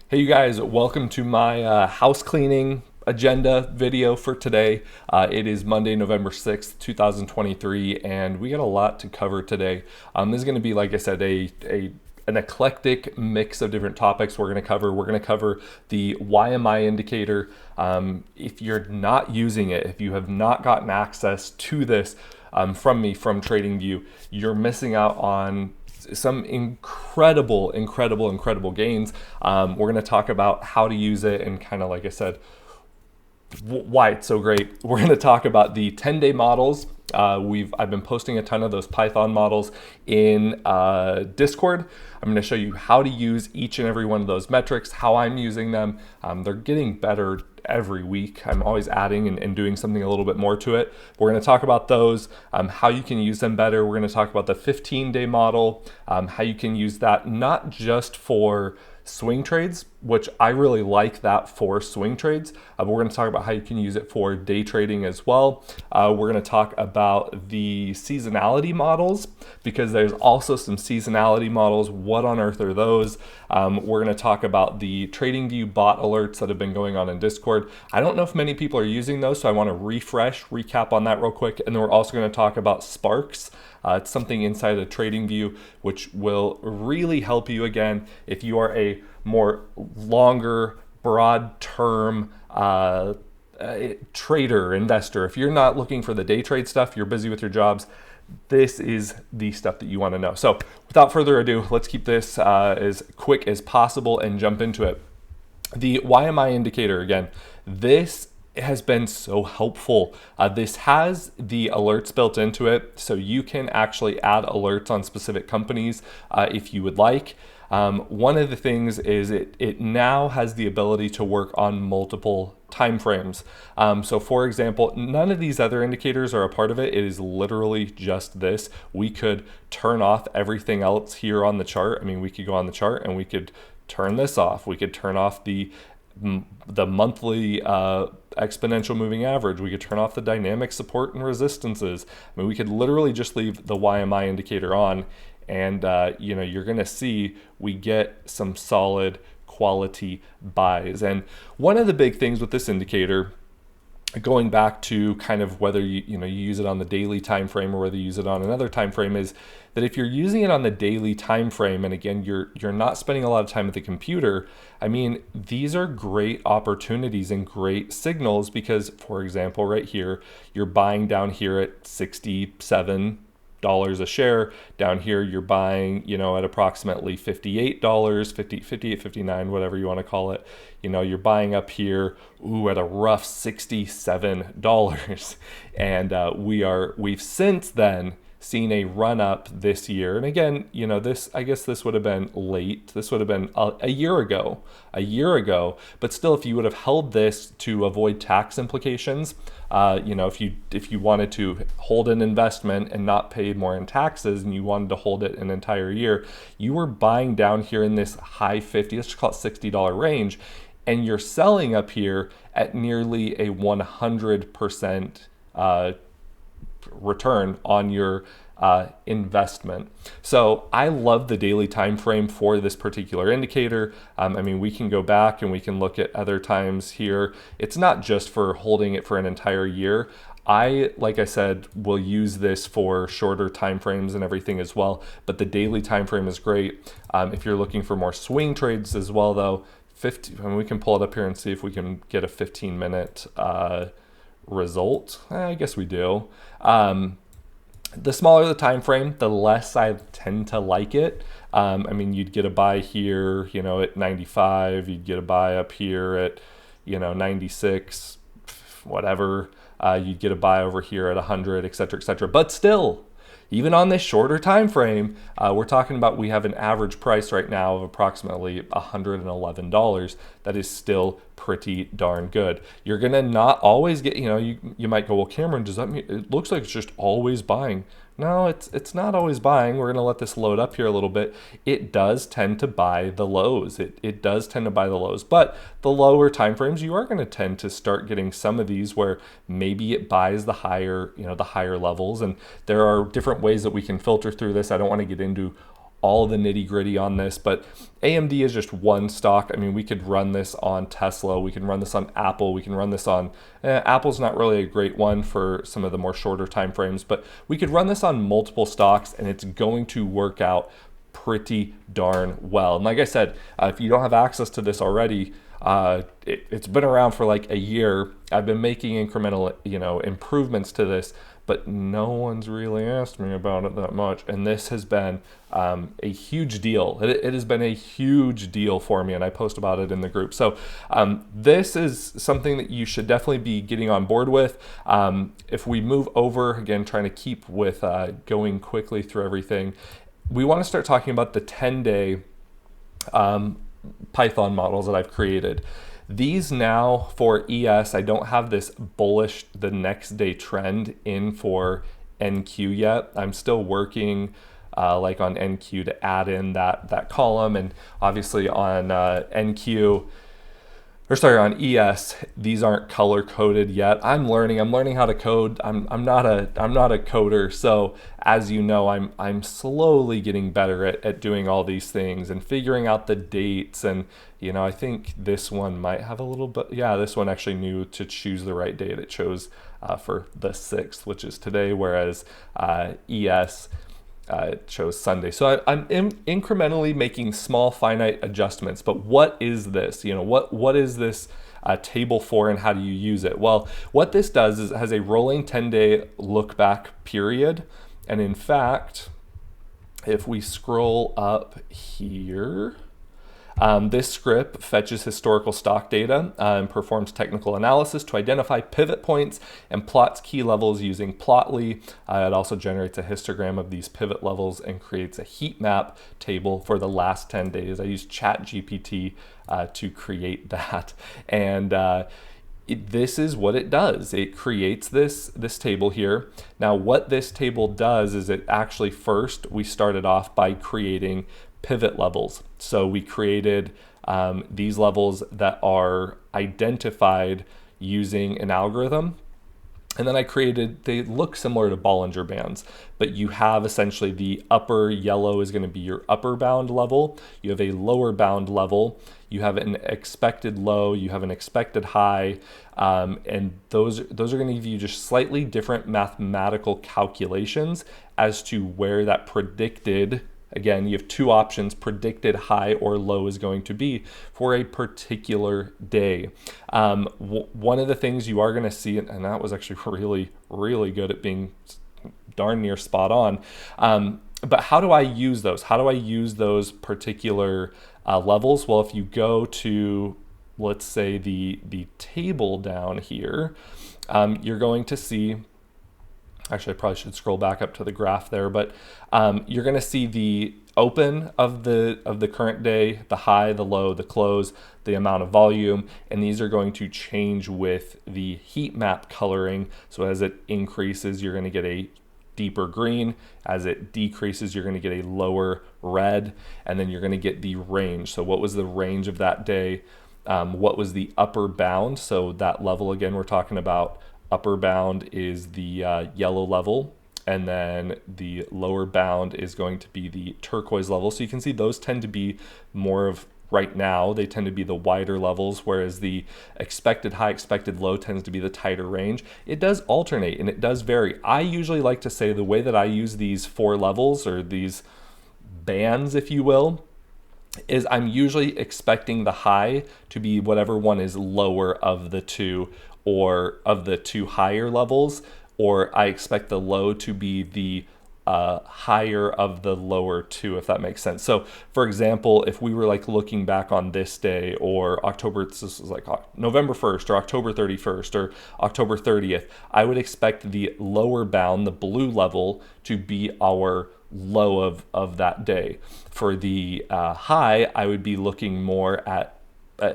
Hey you guys, welcome to my house cleaning agenda video for today. It is Monday, November 6th, 2023, and we got a lot to cover today. This is going to be, like I said, an eclectic mix of different topics we're going to cover. We're going to cover the YMI indicator. If you're not using it, if you have not gotten access to this from me from TradingView, you're missing out on some incredible gains. We're going to talk about how to use it and kind of, like I said, why it's so great. We're going to talk about the 10-day models. I've been posting a ton of those Python models in Discord. I'm going to show you how to use each and every one of those metrics, how I'm using them. They're getting better every week. I'm always adding and doing something a little bit more to it. We're going to talk about those, how you can use them better. We're going to talk about the 15-day model, how you can use that not just for swing trades, which I really like that for swing trades, but we're going to talk about how you can use it for day trading as well. We're going to talk about the seasonality models, because there's also some seasonality models. What on earth are those? We're going to talk about the TradingView bot alerts that have been going on in Discord. I don't know if many people are using those, so I want to recap on that real quick. And then we're also going to talk about Sparks. It's something inside of TradingView which will really help you, again, if you are a more longer, broad term trader, investor. If you're not looking for the day trade stuff, you're busy with your jobs, this is the stuff that you want to know. So without further ado, let's keep this as quick as possible and jump into it. The YMI indicator, again, this has been so helpful. This has the alerts built into it, so you can actually add alerts on specific companies if you would like. One of the things is it now has the ability to work on multiple time frames. So for example, none of these other indicators are a part of it. It is literally just this. We could turn off everything else here on the chart. I mean, we could go on the chart and we could turn this off. We could turn off the monthly exponential moving average. We could turn off the dynamic support and resistances. I mean, we could literally just leave the YMI indicator on, and you're going to see we get some solid quality buys. And one of the big things with this indicator, going back to kind of whether you use it on the daily time frame or whether you use it on another time frame, is that if you're using it on the daily time frame, and again, you're not spending a lot of time at the computer, I mean, these are great opportunities and great signals, because, for example, right here, you're buying down here at $67 a share. Down here, you're buying, at approximately $58, 58, 59, whatever you want to call it. You're buying up here, at a rough $67. And we've since then seen a run up this year. And again, I guess this would have been late. This would have been a year ago, but still, if you would have held this to avoid tax implications, if you wanted to hold an investment and not pay more in taxes, and you wanted to hold it an entire year, you were buying down here in this high 50, let's just call it $60 range, and you're selling up here at nearly a 100% return on your investment. So I love the daily time frame for this particular indicator. I mean, we can go back and we can look at other times here. It's not just for holding it for an entire year. Like I said, will use this for shorter time frames and everything as well, but the daily time frame is great. If you're looking for more swing trades as well, though, we can pull it up here and see if we can get a 15-minute result. I guess we do. The smaller the time frame, the less I tend to like it. I mean, you'd get a buy here, at 95. You'd get a buy up here at, 96, whatever. You'd get a buy over here at 100, et cetera, et cetera. But still, even on this shorter time frame, we're talking about, we have an average price right now of approximately $111. That is still pretty darn good. You're gonna not always get, you might go, well, Cameron, does that mean it looks like it's just always buying? No, it's not always buying. We're gonna let this load up here a little bit. It does tend to buy the lows. It does tend to buy the lows, but the lower time frames, you are gonna tend to start getting some of these where maybe it buys the higher, the higher levels. And there are different ways that we can filter through this. I don't want to get into all the nitty gritty on this, but AMD is just one stock. I mean, we could run this on Tesla, we can run this on Apple, we can run this on, Apple's not really a great one for some of the more shorter time frames, but we could run this on multiple stocks and it's going to work out pretty darn well. And like I said, if you don't have access to this already, it's been around for like a year. I've been making incremental, improvements to this, but no one's really asked me about it that much. And this has been a huge deal. It has been a huge deal for me, and I post about it in the group. So this is something that you should definitely be getting on board with. If we move over, again, trying to keep with going quickly through everything, we want to start talking about the 10-day Python models that I've created. These now for ES, I don't have this bullish the next day trend in for NQ yet. I'm still working like on NQ to add in that column, and obviously on on ES, these aren't color coded yet. I'm learning how to code. I'm not a coder, so as you know, I'm slowly getting better at doing all these things and figuring out the dates. And I think this one might have a little bit, yeah, this one actually knew to choose the right date. It chose for the 6th, which is today, whereas ES it chose Sunday. So I'm incrementally making small finite adjustments. But what is this? What is this table for, and how do you use it? Well, what this does is it has a rolling 10-day look back period. And in fact, if we scroll up here, this script fetches historical stock data and performs technical analysis to identify pivot points and plots key levels using Plotly. It also generates a histogram of these pivot levels and creates a heat map table for the last 10 days. I use ChatGPT to create that. And this is what it does. It creates this table here. Now, what this table does is it actually first, we started off by creating pivot levels. So we created these levels that are identified using an algorithm. And then they look similar to Bollinger Bands, but you have essentially the upper yellow is going to be your upper bound level. You have a lower bound level. You have an expected low. You have an expected high. And those are going to give you just slightly different mathematical calculations as to where that predicted, again, you have two options, predicted high or low is going to be for a particular day. One of the things you are going to see, and that was actually really, really good at being darn near spot on. But how do I use those? How do I use those particular levels? Well, if you go to, let's say, the table down here, you're going to see, actually, I probably should scroll back up to the graph there, but you're going to see the open of the current day, the high, the low, the close, the amount of volume, and these are going to change with the heat map coloring. So as it increases, you're going to get a deeper green. As it decreases, you're going to get a lower red, and then you're going to get the range. So what was the range of that day? What was the upper bound? So that level, again, we're talking about upper bound is the yellow level, and then the lower bound is going to be the turquoise level. So you can see those tend to be more of, right now, they tend to be the wider levels, whereas the expected high, expected low tends to be the tighter range. It does alternate and it does vary. I usually like to say the way that I use these 4 levels, or these bands, if you will, is I'm usually expecting the high to be whatever one is lower of the two, or of the 2 higher levels, or I expect the low to be the higher of the lower 2, if that makes sense. So for example, if we were like looking back on this day, or this is like November 1st or October 31st or October 30th, I would expect the lower bound, the blue level, to be our low of that day. For the high, I would be looking more at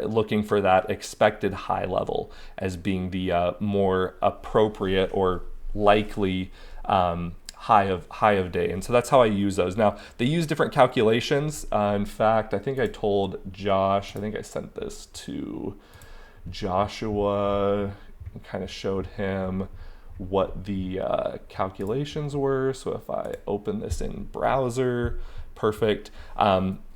looking for that expected high level as being the more appropriate or likely high of day. And so that's how I use those. Now, they use different calculations. In fact, I think I told Josh, I think I sent this to Joshua and kind of showed him what the calculations were. So if I open this in browser, Perfect.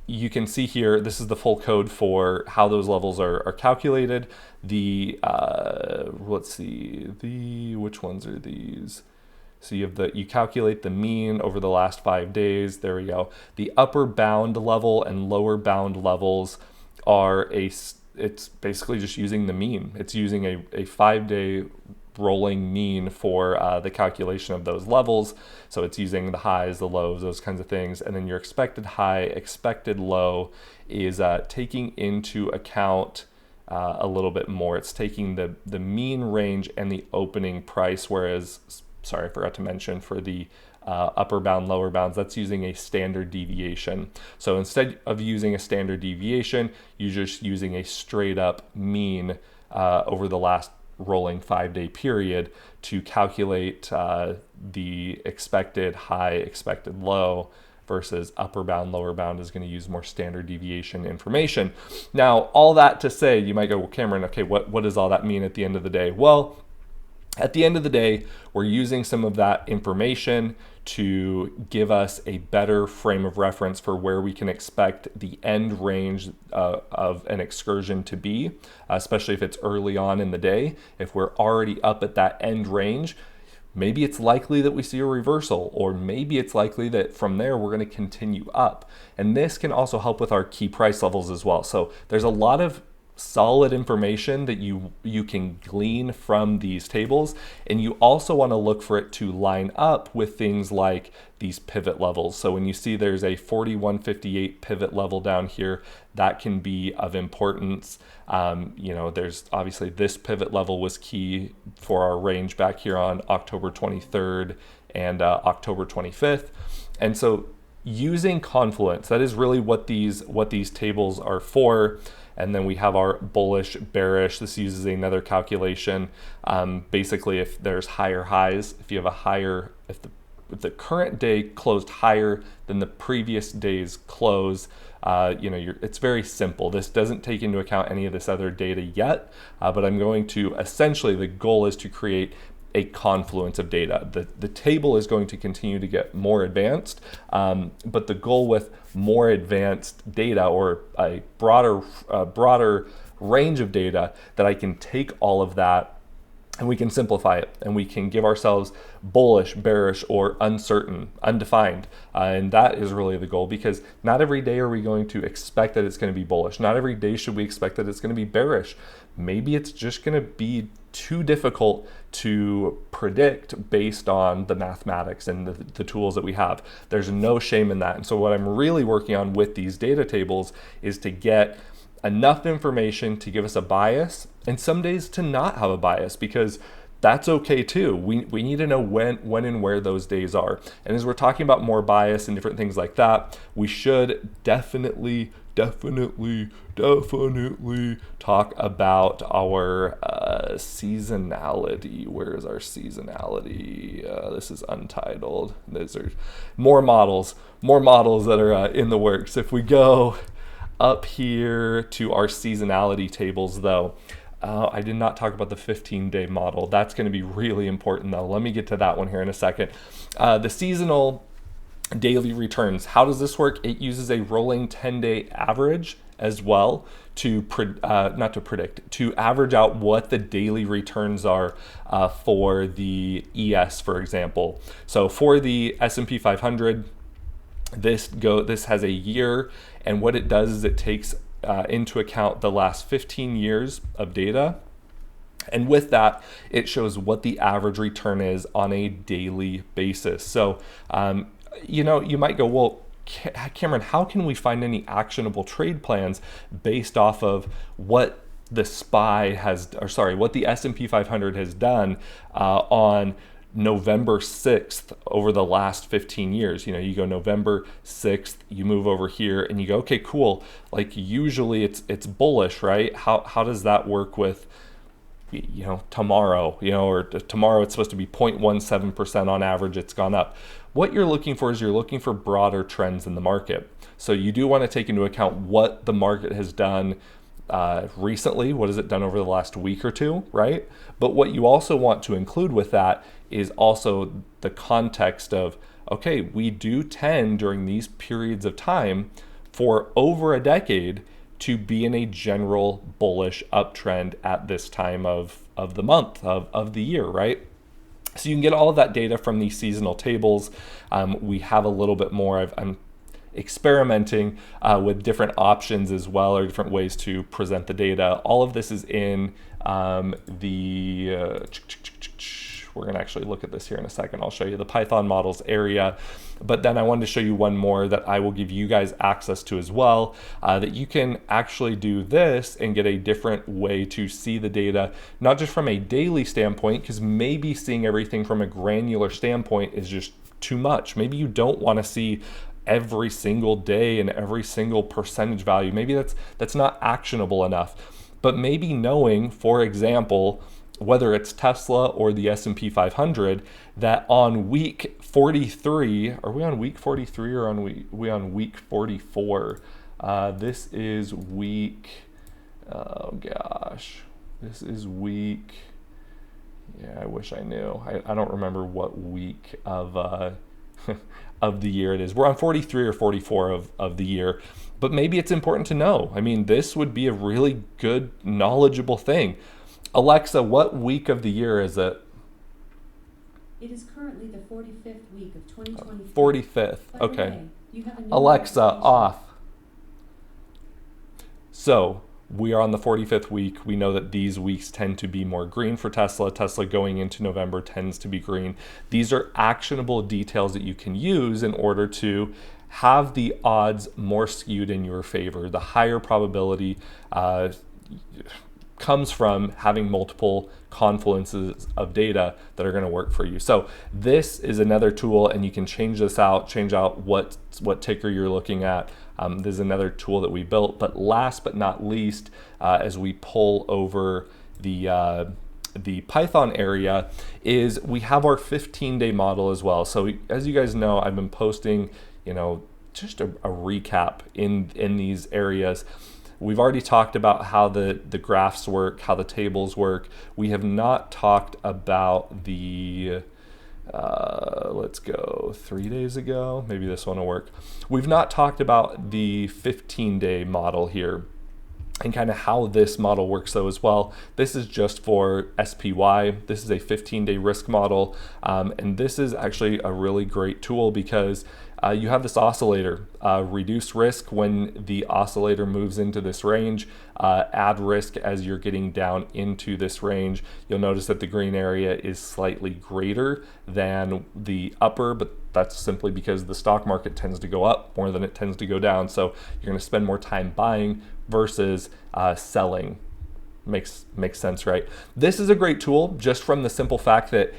You can see here, this is the full code for how those levels are calculated. Let's see, which ones are these? So you calculate the mean over the last 5 days. There we go. The upper bound level and lower bound levels it's basically just using the mean. It's using a 5-day rolling mean for the calculation of those levels. So it's using the highs, the lows, those kinds of things. And then your expected high, expected low is taking into account a little bit more. It's taking the mean range and the opening price, whereas, sorry, I forgot to mention for the upper bound, lower bounds, that's using a standard deviation. So instead of using a standard deviation, you're just using a straight up mean over the last rolling 5-day period to calculate the expected high, expected low, versus upper bound, lower bound is going to use more standard deviation information. Now, all that to say, you might go, well, Cameron, okay, what does all that mean at the end of the day? Well, at the end of the day, we're using some of that information to give us a better frame of reference for where we can expect the end range of an excursion to be, especially if it's early on in the day. If we're already up at that end range, maybe it's likely that we see a reversal, or maybe it's likely that from there we're going to continue up. And this can also help with our key price levels as well. So there's a lot of solid information that you can glean from these tables, and you also want to look for it to line up with things like these pivot levels. So when you see there's a 4158 pivot level down here, that can be of importance. There's obviously this pivot level was key for our range back here on October 23rd and October 25th. And so using confluence, that is really what these tables are for. And then we have our bullish, bearish. This uses another calculation. Basically, if there's higher highs, if you have if the current day closed higher than the previous day's close, it's very simple. This doesn't take into account any of this other data yet, but I'm going to essentially, the goal is to create a confluence of data. The table is going to continue to get more advanced, but the goal with more advanced data, or a broader range of data, that I can take all of that and we can simplify it, and we can give ourselves bullish, bearish, or uncertain, undefined. And that is really the goal, because not every day are we going to expect that it's going to be bullish. Not every day should we expect that it's going to be bearish. Maybe it's just going to be too difficult to predict based on the mathematics and the tools that we have. There's no shame in that. And so what I'm really working on with these data tables is to get enough information to give us a bias, and some days to not have a bias, because that's okay too. We need to know when and where those days are. And as we're talking about more bias and different things like that, we should definitely talk about our seasonality. Where is our seasonality? This is untitled. Those are more models that are in the works. If we go up here to our seasonality tables, though, I did not talk about the 15-day model. That's going to be really important, though. Let me get to that one here in a second. The seasonal daily returns. How does this work? It uses a rolling 10-day average as well to to average out what the daily returns are for the ES, for example. So for the S&P 500, this has a year, and what it does is it takes into account the last 15 years of data, and with that it shows what the average return is on a daily basis. So you might go, well, Cameron, how can we find any actionable trade plans based off of what the what the S&P 500 has done on November 6th over the last 15 years? You go November 6th, you move over here, and you go, okay, cool. Like usually it's bullish, right? How does that work with tomorrow? Or tomorrow it's supposed to be 0.17% on average. It's gone up. What you're looking for is you're looking for broader trends in the market. So you do want to take into account what the market has done recently. What has it done over the last week or two, right? But what you also want to include with that is also the context of, okay, we do tend during these periods of time for over a decade to be in a general bullish uptrend at this time of the month, of the year, right? So you can get all of that data from these seasonal tables. We have a little bit more. I'm experimenting with different options as well, or different ways to present the data. All of this is in we're going to actually look at this here in a second. I'll show you the Python models area. But then I wanted to show you one more that I will give you guys access to as well, that you can actually do this and get a different way to see the data, not just from a daily standpoint, because maybe seeing everything from a granular standpoint is just too much. Maybe you don't want to see every single day and every single percentage value. Maybe that's not actionable enough. But maybe knowing, for example, whether it's Tesla or the S&P 500, that on week 43, are we on week 43 or we on week 44? This is week, oh gosh, this is week, yeah, I wish I knew. I don't remember what week of of the year it is. We're on 43 or 44 of the year, but maybe it's important to know. I mean, this would be a really good, knowledgeable thing. Alexa, what week of the year is it? It is currently the 45th week of 2023. 45th, okay. Alexa, off. So we are on the 45th week. We know that these weeks tend to be more green for Tesla. Tesla going into November tends to be green. These are actionable details that you can use in order to have the odds more skewed in your favor. The higher probability comes from having multiple confluences of data that are going to work for you. So this is another tool, and you can change this out, change out what ticker you're looking at. This is another tool that we built. But last but not least, as we pull over the Python area, is we have our 15-day model as well. So as you guys know, I've been posting, just a recap in these areas. We've already talked about how the graphs work, how the tables work. We have not talked about the, let's go 3 days ago. Maybe this one will work. We've not talked about the 15-day model here and kind of how this model works though as well. This is just for SPY. This is a 15-day risk model. And this is actually a really great tool because you have this oscillator, reduce risk when the oscillator moves into this range, add risk as you're getting down into this range. You'll notice that the green area is slightly greater than the upper, but that's simply because the stock market tends to go up more than it tends to go down. So you're going to spend more time buying versus selling. Makes sense, right? This is a great tool just from the simple fact that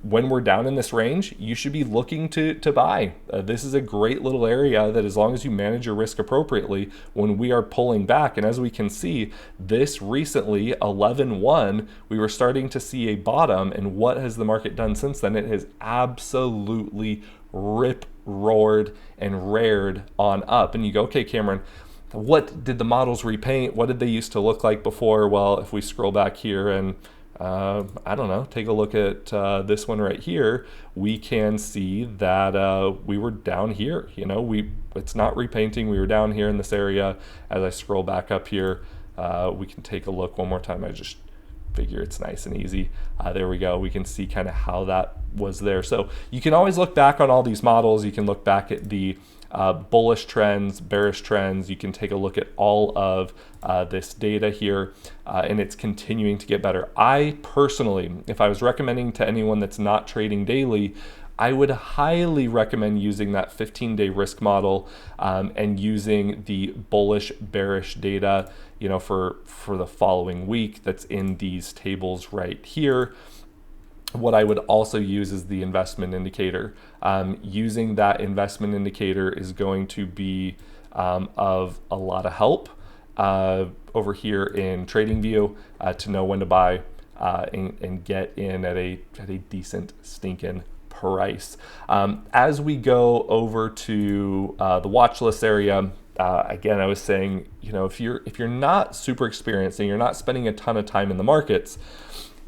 when we're down in this range, you should be looking to buy. This is a great little area that, as long as you manage your risk appropriately, when we are pulling back, and as we can see, this recently 11-1, we were starting to see a bottom, and what has the market done since then? It has absolutely rip-roared and rared on up. And you go, okay, Cameron, what did the models repaint? What did they used to look like before? Well, if we scroll back here and I don't know, take a look at this one right here, we can see that we were down here. It's not repainting. We were down here in this area. As I scroll back up here, we can take a look one more time. I just figure it's nice and easy. There we go. We can see kind of how that was there. So you can always look back on all these models. You can look back at the bullish trends, bearish trends. You can take a look at all of this data here, and it's continuing to get better. I personally, if I was recommending to anyone that's not trading daily, I would highly recommend using that 15-day risk model and using the bullish bearish data, for the following week that's in these tables right here. What I would also use is the investment indicator. Using that investment indicator is going to be of a lot of help over here in TradingView to know when to buy and get in at a decent stinking price. As we go over to the watch list area, again, I was saying, if you're not super experienced and you're not spending a ton of time in the markets,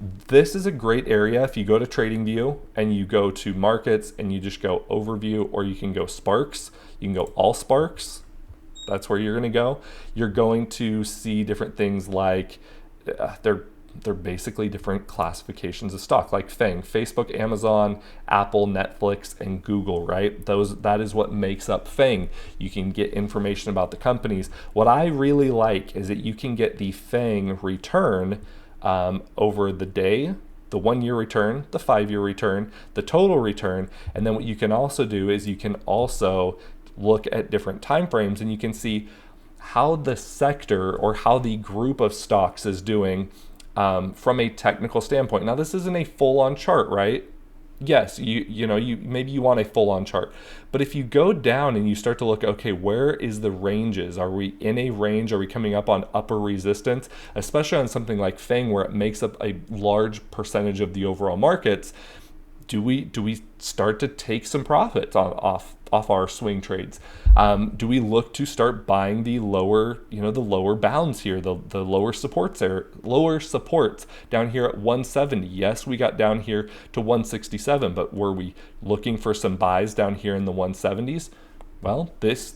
This is a great area if you go to TradingView and you go to markets and you just go overview, or you can go Sparks, you can go all Sparks. That's where you're going to go. You're going to see different things like they're basically different classifications of stock, like FANG, Facebook, Amazon, Apple, Netflix, and Google, right? That is what makes up FANG. You can get information about the companies. What I really like is that you can get the FANG return over the day, the 1 year return, the 5 year return, the total return. And then what you can also do is you can also look at different time frames, and you can see how the sector or how the group of stocks is doing from a technical standpoint. Now, this isn't a full-on chart, right? Yes, you know, maybe you want a full-on chart, but if you go down and you start to look, okay, where is the ranges? Are we in a range? Are we coming up on upper resistance? Especially on something like FANG, where it makes up a large percentage of the overall markets. Do we start to take some profits off our swing trades? Do we look to start buying the lower, the lower bounds here, the lower supports down here at 170? Yes, we got down here to 167, but were we looking for some buys down here in the 170s? Well, this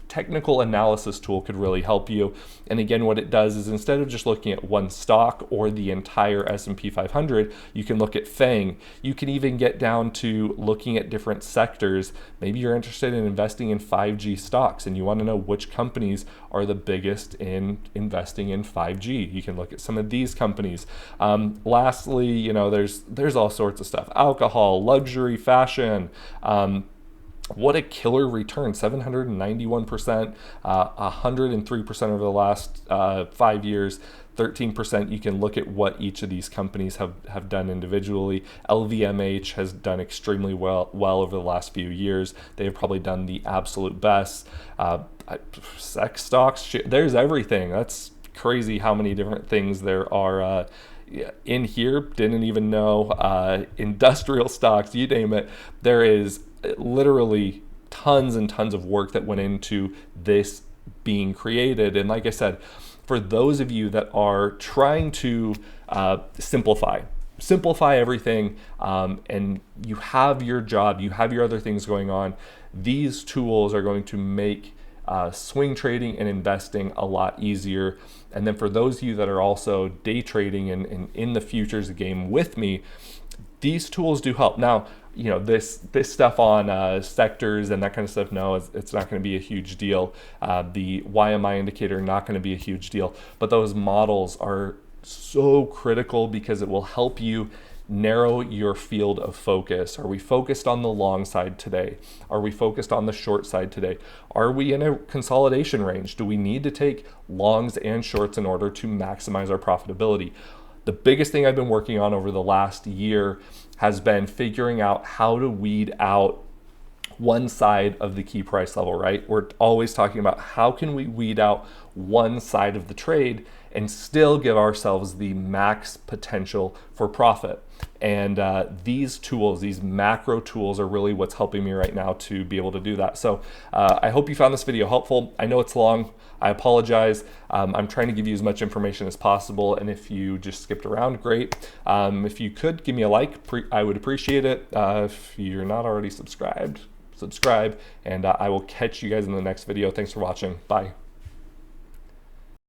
technical analysis tool could really help you. And again, what it does is, instead of just looking at one stock or the entire S&P 500, you can look at FANG. You can even get down to looking at different sectors. Maybe you're interested in investing in 5G stocks and you want to know which companies are the biggest in investing in 5G. You can look at some of these companies. Lastly, there's all sorts of stuff: alcohol, luxury, fashion. What a killer return, 791%, 103% over the last 5 years, 13%. You can look at what each of these companies have done individually. LVMH has done extremely well over the last few years. They have probably done the absolute best. Sex stocks, there's everything. That's crazy how many different things there are in here. Didn't even know. Industrial stocks, you name it. There is literally tons and tons of work that went into this being created. And like I said, for those of you that are trying to simplify everything, and you have your job, you have your other things going on, these tools are going to make swing trading and investing a lot easier. And then for those of you that are also day trading and in the futures game with me, these tools do help. Now, this stuff on sectors and that kind of stuff, no, it's not going to be a huge deal. The YMI indicator, not going to be a huge deal. But those models are so critical because it will help you narrow your field of focus. Are we focused on the long side today? Are we focused on the short side today? Are we in a consolidation range? Do we need to take longs and shorts in order to maximize our profitability? The biggest thing I've been working on over the last year has been figuring out how to weed out one side of the key price level, right? We're always talking about how can we weed out one side of the trade and still give ourselves the max potential for profit. And these tools, these macro tools, are really what's helping me right now to be able to do that. So I hope you found this video helpful. I know it's long. I apologize. I'm trying to give you as much information as possible. And if you just skipped around, great. If you could give me a like, I would appreciate it. If you're not already subscribe, and I will catch you guys in the next video. Thanks for watching. Bye.